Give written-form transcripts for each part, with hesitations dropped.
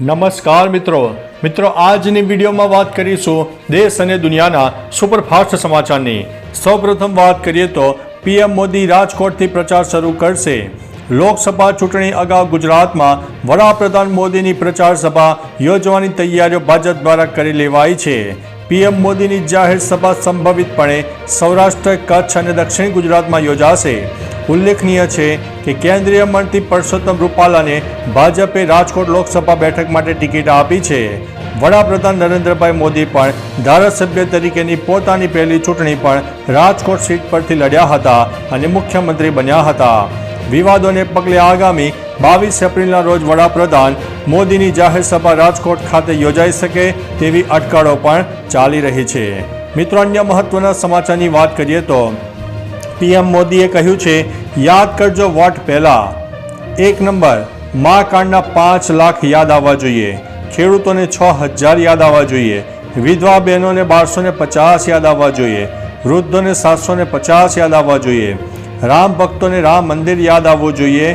નમસ્કાર મિત્રો આજની વિડીયોમાં વાત કરીશું દેશ અને દુનિયાના સુપરફાસ્ટ સમાચારની। સૌપ્રથમ વાત કરીએ તો પીએમ મોદી રાજકોટથી પ્રચાર શરૂ કરશે। લોકસભા ચૂંટણી અગાઉ ગુજરાતમાં વડાપ્રધાન મોદીની પ્રચાર સભા યોજવાની તૈયારીઓ ભાજપ દ્વારા કરી લેવાઈ છે। પીએમ મોદીની જાહેર સભા સંભવિતપણે સૌરાષ્ટ્ર, કચ્છ અને દક્ષિણ ગુજરાતમાં યોજાશે। ઉલ્લેખનીય છે કે કેન્દ્રીય મંત્રી પરસોત્તમ રૂપાલાને ભાજપે રાજકોટ લોકસભા બેઠક માટે ટિકિટ આપી છે। વડાપ્રધાન નરેન્દ્રભાઈ મોદી પણ ધારાસભ્ય તરીકેની પોતાની પહેલી ચૂંટણી પણ રાજકોટ સીટ પરથી લડ્યા હતા અને મુખ્યમંત્રી બન્યા હતા। વિવાદોને પગલે આગામી 22 એપ્રિલના રોજ વડાપ્રધાન મોદીની જાહેર સભા રાજકોટ ખાતે યોજાઈ શકે તેવી અટકળો પણ ચાલી રહી છે। મિત્રો, અન્ય મહત્વના સમાચારની વાત કરીએ તો પીએમ મોદીએ કહ્યું છે, યાદ કરજો વોટ પહેલા। 1 નંબર, મા કાર્ડના 5 લાખ યાદ આવવા જોઈએ, ખેડૂતોને 6000 યાદ આવવા જોઈએ, વિધવા બહેનોને 1250 યાદ આવવા જોઈએ, વૃદ્ધોને 750 યાદ આવવા જોઈએ, રામ ભક્તોને રામ મંદિર યાદ આવવું જોઈએ,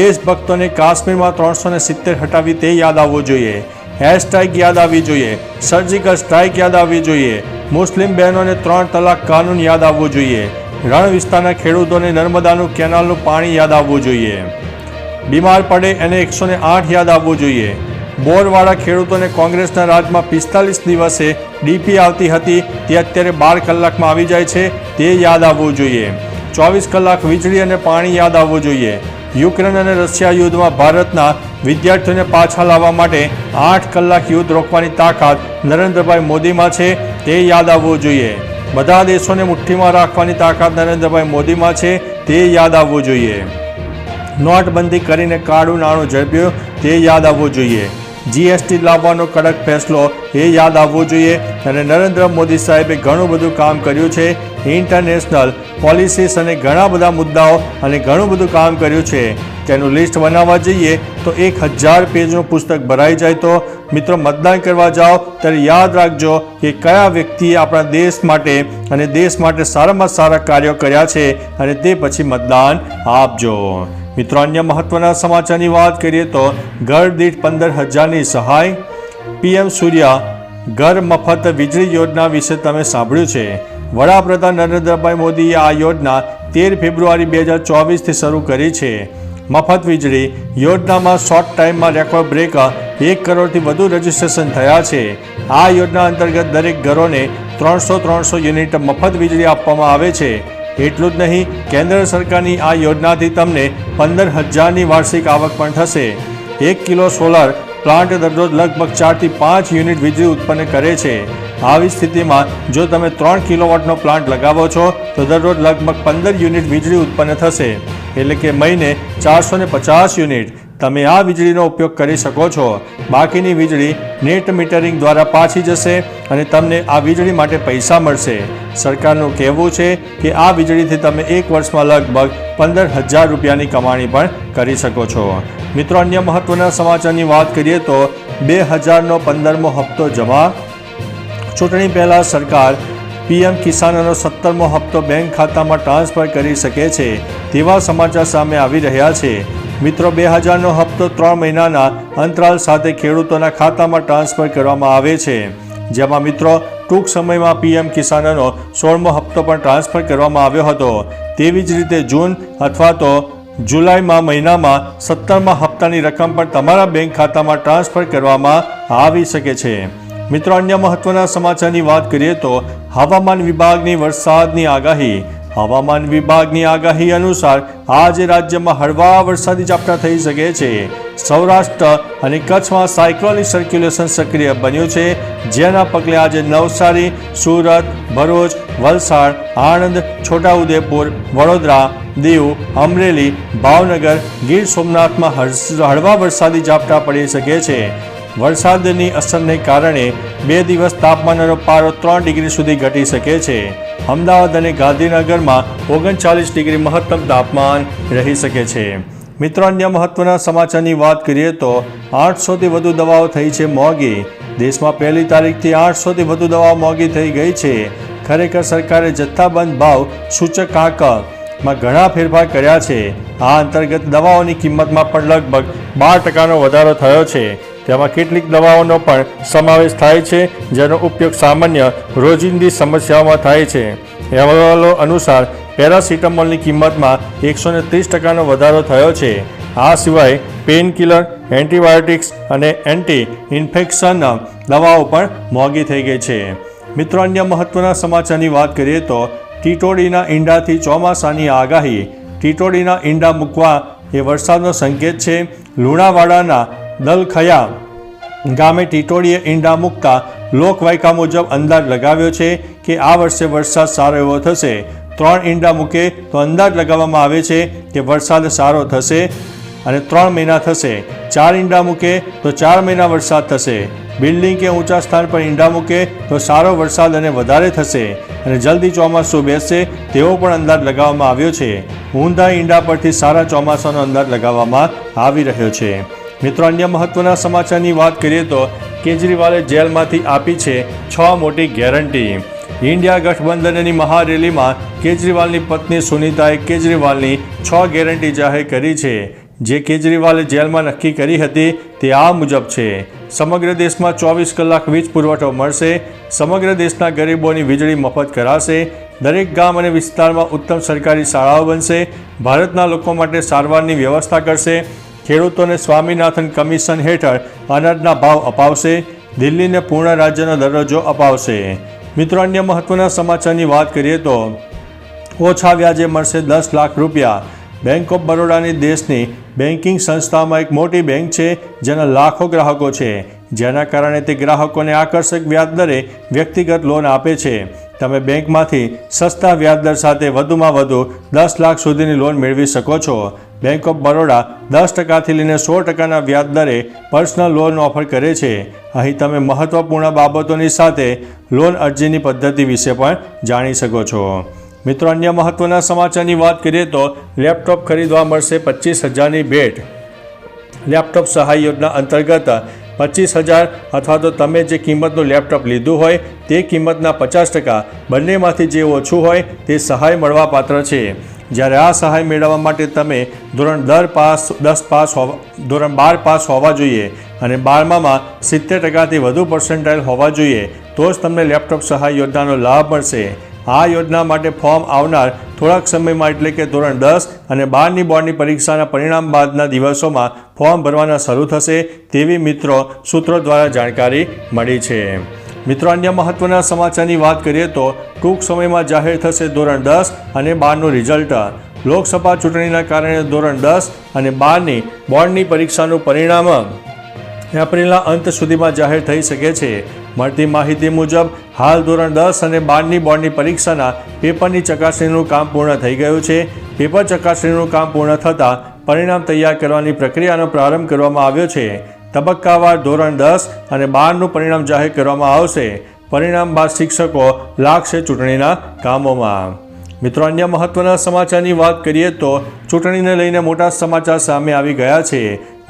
દેશભક્તોને કાશ્મીરમાં 370 હટાવી તે યાદ આવવું જોઈએ, હેશટેગ યાદ આવવી જોઈએ, સર્જિકલ સ્ટ્રાઇક યાદ આવવી જોઈએ, મુસ્લિમ બહેનોને 3 તલાક કાનૂન યાદ આવવું જોઈએ, રણ વિસ્તારના ખેડૂતોને નર્મદાનું કેનાલનું પાણી યાદ આવવું જોઈએ, બીમાર પડે એને 108 યાદ આવવું જોઈએ, બોરવાળા ખેડૂતોને કોંગ્રેસના રાજમાં 45 દિવસે ડીપી આવતી હતી તે અત્યારે 12 કલાકમાં આવી જાય છે તે યાદ આવવું જોઈએ, 24 કલાક વીજળી અને પાણી યાદ આવવું જોઈએ, યુક્રેન અને રશિયા યુદ્ધમાં ભારતના વિદ્યાર્થીઓને પાછા લાવવા માટે 8 કલાક યુદ્ધ રોકવાની તાકાત નરેન્દ્રભાઈ મોદીમાં છે તે યાદ આવવું જોઈએ, બધા દેશોને મુઠ્ઠીમાં રાખવાની તાકાત નરેન્દ્રભાઈ મોદીમાં છે તે યાદ આવવું જોઈએ, નોટબંધી કરીને કાળું નાણું ઝડપ્યું તે યાદ આવવું જોઈએ, જીએસટી લાવવાનો કડક ફેસલો એ યાદ આવવું જોઈએ અને નરેન્દ્ર મોદી સાહેબે ઘણું બધું કામ કર્યું છે, ઇન્ટરનેશનલ પોલિસીસ અને ઘણા બધા મુદ્દાઓ અને ઘણું બધું કામ કર્યું છે તેનું લિસ્ટ બનાવવા જઈએ તો 1000 પેજનું પુસ્તક ભરાઈ જાય। તો મિત્રો, મતદાન કરવા જાઓ ત્યારે યાદ રાખજો કે કયા વ્યક્તિએ આપણા દેશ માટે અને દેશ માટે સારામાં સારા કાર્યો કર્યા છે અને તે પછી મતદાન આપજો। મિત્રો, અન્ય મહત્વના સમાચારની વાત કરીએ તો ઘર દીઠ 15000ની સહાય। પીએમ સૂર્ય ઘર મફત વીજળી યોજના વિશે તમે સાંભળ્યું છે। વડાપ્રધાન નરેન્દ્રભાઈ મોદીએ આ યોજના 13 ફેબ્રુઆરી 2024થી શરૂ કરી છે। મફત વીજળી યોજનામાં શોર્ટ ટાઈમમાં રેકોર્ડ બ્રેક 1 કરોડથી વધુ રજીસ્ટ્રેશન થયા છે। આ યોજના અંતર્ગત દરેક ઘરોને 300 યુનિટ મફત વીજળી આપવામાં આવે છે। એટલું જ નહીં, કેન્દ્ર સરકારની આ યોજનાથી તમને 15000ની વાર્ષિક આવક પણ થશે। 1 કિલો સોલર પ્લાન્ટ દરરોજ લગભગ 4 થી 5 યુનિટ વીજળી ઉત્પન્ન કરે છે। આવી સ્થિતિમાં જો તમે 3 કિલોવોટનો પ્લાન્ટ લગાવો છો તો દરરોજ લગભગ 15 યુનિટ વીજળી ઉત્પન્ન થશે, એટલે કે મહિને 450 યુનિટ તમે આ વીજળીનો ઉપયોગ કરી શકો છો। બાકીની વીજળી નેટ મીટરિંગ દ્વારા પાછી જશે અને તમને આ વીજળી માટે પૈસા મળશે। સરકારનું કહેવું છે કે આ વીજળીથી તમે 1 વર્ષમાં લગભગ 15000 રૂપિયાની કમાણી પણ કરી શકો છો। મિત્રો, અન્ય મહત્વના સમાચારની વાત કરીએ તો 2000નો 15મો હપ્તો જમા। ચૂંટણી પહેલાં સરકાર પીએમ કિસાનનો 17મો હપ્તો બેંક ખાતામાં ટ્રાન્સફર કરી શકે છે તેવા સમાચાર સામે આવી રહ્યા છે। મિત્રો, 2000નો હપ્તો 3 મહિનાના અંતરાલ સાથે ખેડૂતોના ખાતામાં ટ્રાન્સફર કરવામાં આવે છે, જેમાં મિત્રો ટૂંક સમયમાં પીએમ કિસાનનો 16મો હપ્તો પણ ટ્રાન્સફર કરવામાં આવ્યો હતો। તેવી જ રીતે જૂન અથવા તો જુલાઈમાં મહિનામાં 17મા હપ્તાની રકમ પણ તમારા બેંક ખાતામાં ટ્રાન્સફર કરવામાં આવી શકે છે। મિત્રો, અન્ય મહત્વના સમાચારની વાત કરીએ તો હવામાન વિભાગની વરસાદની આગાહી। હવામાન વિભાગની આગાહી અનુસાર આજે રાજ્યમાં હળવા વરસાદી ઝાપટા થઈ શકે છે। સૌરાષ્ટ્ર અને કચ્છમાં સાયક્લોનિક સર્ક્યુલેશન સક્રિય બન્યું છે, જેના પગલે આજે નવસારી, સુરત, ભરૂચ, વલસાડ, આણંદ, છોટાઉદેપુર, વડોદરા, દીવ, અમરેલી, ભાવનગર, ગીર સોમનાથમાં હળવા વરસાદી ઝાપટા પડી શકે છે। વરસાદની અસરને કારણે 2 દિવસ તાપમાનનો પારો 3 ડિગ્રી સુધી ઘટી શકે છે। અમદાવાદ અને ગાંધીનગરમાં 39 ડિગ્રી મહત્તમ તાપમાન રહી શકે છે। મિત્રો, અન્ય મહત્વના સમાચારની વાત કરીએ તો 800થી વધુ દવાઓ થઈ છે મોંઘી। દેશમાં 1લી તારીખથી 800થી વધુ દવાઓ મોંઘી થઈ ગઈ છે। ખરેખર સરકારે જથ્થાબંધ ભાવ સૂચકાંકમાં ઘણા ફેરફાર કર્યા છે। આ અંતર્ગત દવાઓની કિંમતમાં પણ લગભગ 12% વધારો થયો છે। તેમાં કેટલીક દવાઓનો પણ સમાવેશ થાય છે, જેનો ઉપયોગ સામાન્ય રોજિંદી સમસ્યાઓમાં થાય છે. અહેવાલો અનુસાર પેરાસિટામોલની કિંમતમાં 130% વધારો થયો છે. આ સિવાય પેનકિલર, એન્ટીબાયોટિક્સ અને એન્ટી ઇન્ફેક્શન દવાઓ પણ મોંઘી થઈ ગઈ છે. મિત્રો, અન્ય મહત્વના સમાચારની વાત કરીએ તો ટીટોડીના ઈંડાથી ચોમાસાની આગાહી. ટીટોડીના ઈંડા મૂકવા એ વરસાદનો સંકેત છે. લુણાવાડાના દલખયા ગામે ટીટોડીએ ઈંડા મૂકતા લોકવાયકા મુજબ અંદાજ લગાવ્યો છે કે આ વર્ષે વરસાદ સારો એવો થશે. 3 ઈંડા મૂકે તો અંદાજ લગાવવામાં આવે છે કે વરસાદ સારો થશે અને 3 મહિના થશે. 4 ઈંડા મૂકે તો 4 મહિના વરસાદ થશે. બિલ્ડિંગ કે ઊંચા સ્થાન પર ઈંડા મૂકે તો સારો વરસાદ અને વધારે થશે અને જલ્દી ચોમાસું બેસશે તેવો પણ અંદાજ લગાવવામાં આવ્યો છે. ઊંધા ઈંડા પરથી સારા ચોમાસાનો અંદાજ લગાવવામાં આવી રહ્યો છે. મિત્રો, અન્ય મહત્વના સમાચારની વાત કરીએ તો કેજરીવાલે જેલમાંથી આપી છે 6 મોટી ગેરંટી. ઇન્ડિયા ગઠબંધનની મહારેલીમાં કેજરીવાલની પત્ની સુનીતાએ કેજરીવાલની 6 ગેરંટી જાહેર કરી છે. જે કેજરીવાલે જેલમાં નક્કી કરી હતી તે આ મુજબ છે. સમગ્ર દેશમાં 24 કલાક વીજ પુરવઠો મળશે. સમગ્ર દેશના ગરીબોની વીજળી મફત કરાશે. દરેક ગામ અને વિસ્તારમાં ઉત્તમ સરકારી શાળાઓ બનશે. ભારતના લોકો માટે સારવારની વ્યવસ્થા કરશે. ખેડૂતોને સ્વામીનાથન કમિશન હેઠળ અનાજના ભાવ અપાવશે. દિલ્હીને પૂર્ણ રાજ્યનો દરજ્જો અપાવશે. મિત્રો, અન્ય મહત્વના સમાચારની વાત કરીએ તો ઓછા વ્યાજે મળશે 10 લાખ રૂપિયા. બેંક ઓફ બરોડાની દેશની બેન્કિંગ સંસ્થામાં એક મોટી બેંક છે જેના લાખો ગ્રાહકો છે, જેના કારણે તે ગ્રાહકોને આકર્ષક વ્યાજદરે વ્યક્તિગત લોન આપે છે. તમે બેંકમાંથી સસ્તા વ્યાજદર સાથે વધુમાં વધુ 10 લાખ સુધીની લોન મેળવી શકો છો. બેંક ઓફ બરોડા 10%થી લઈને 100%ના વ્યાજદરે પર્સનલ લોન ઓફર કરે છે. અહીં તમે મહત્વપૂર્ણ બાબતોની સાથે લોન અરજીની પદ્ધતિ વિશે પણ જાણી શકો છો. મિત્રો, અન્ય મહત્વના સમાચારની વાત કરીએ તો લેપટોપ ખરીદવા મળશે 25,000ની ભેટ. લેપટોપ સહાય યોજના અંતર્ગત 25,000 અથવા તો તમે જે કિંમતનું લેપટોપ લીધું હોય તે કિંમતના 50% બંનેમાંથી જે ઓછું હોય તે સહાય મળવા પાત્ર છે. જ્યારે આ સહાય મેળવવા માટે તમે ધોરણ 12 પાસ હોવા જોઈએ અને 12માં 70%થી વધુ પર્સન્ટાઇલ હોવા જોઈએ તો જ તમને લેપટોપ સહાય યોજનાનો લાભ મળશે. આ યોજના માટે ફોર્મ આવનાર થોડાક સમયમાં એટલે કે ધોરણ 10 અને 12ની બોર્ડની પરીક્ષાના પરિણામ બાદના દિવસોમાં ફોર્મ ભરવાના શરૂ થશે તેવી મિત્રો સૂત્રો દ્વારા જાણકારી મળી છે. મિત્રો, અન્ય મહત્વના સમાચારની વાત કરીએ તો ટૂંક સમયમાં જાહેર થશે ધોરણ 10 અને 12નું રિઝલ્ટ. લોકસભા ચૂંટણીના કારણે ધોરણ 10 અને 12ની બોર્ડની પરીક્ષાનું પરિણામ એપ્રિલના અંત સુધીમાં જાહેર થઈ શકે છે. મળતી માહિતી મુજબ હાલ ધોરણ 10 અને 12ની બોર્ડની પરીક્ષાના પેપરની ચકાસણીનું કામ પૂર્ણ થઈ ગયું છે. પેપર ચકાસણીનું કામ પૂર્ણ થતાં પરિણામ તૈયાર કરવાની પ્રક્રિયાનો પ્રારંભ કરવામાં આવ્યો છે. તબક્કાવાર ધોરણ 10 અને 12નું પરિણામ જાહેર કરવામાં આવશે. પરિણામ બાદ શિક્ષકો લાગશે ચૂંટણીના કામોમાં. મિત્રો, અન્ય મહત્વના સમાચારની વાત કરીએ તો ચૂંટણીને લઈને મોટા સમાચાર સામે આવી ગયા છે.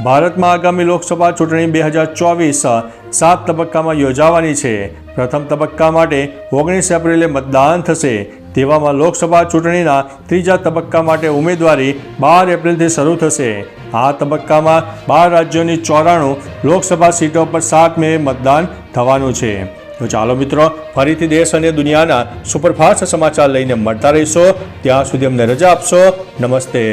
ભારતમાં આગામી લોકસભા ચૂંટણી 2024 7 તબક્કામાં યોજાવાની છે. પ્રથમ તબક્કા માટે 19 એપ્રિલે મતદાન થશે. તેવામાં લોકસભા ચૂંટણીના ત્રીજા તબક્કા માટે ઉમેદવારી 12 એપ્રિલથી શરૂ થશે. આ તબક્કામાં 12 રાજ્યોની 94 લોકસભા સીટો પર 7 મે મતદાન થવાનું છે. તો ચાલો મિત્રો, ફરીથી દેશ અને દુનિયાના સુપરફાસ્ટ સમાચાર લઈને મળતા રહીશો. ત્યાં સુધી અમને રજા આપશો. નમસ્તે.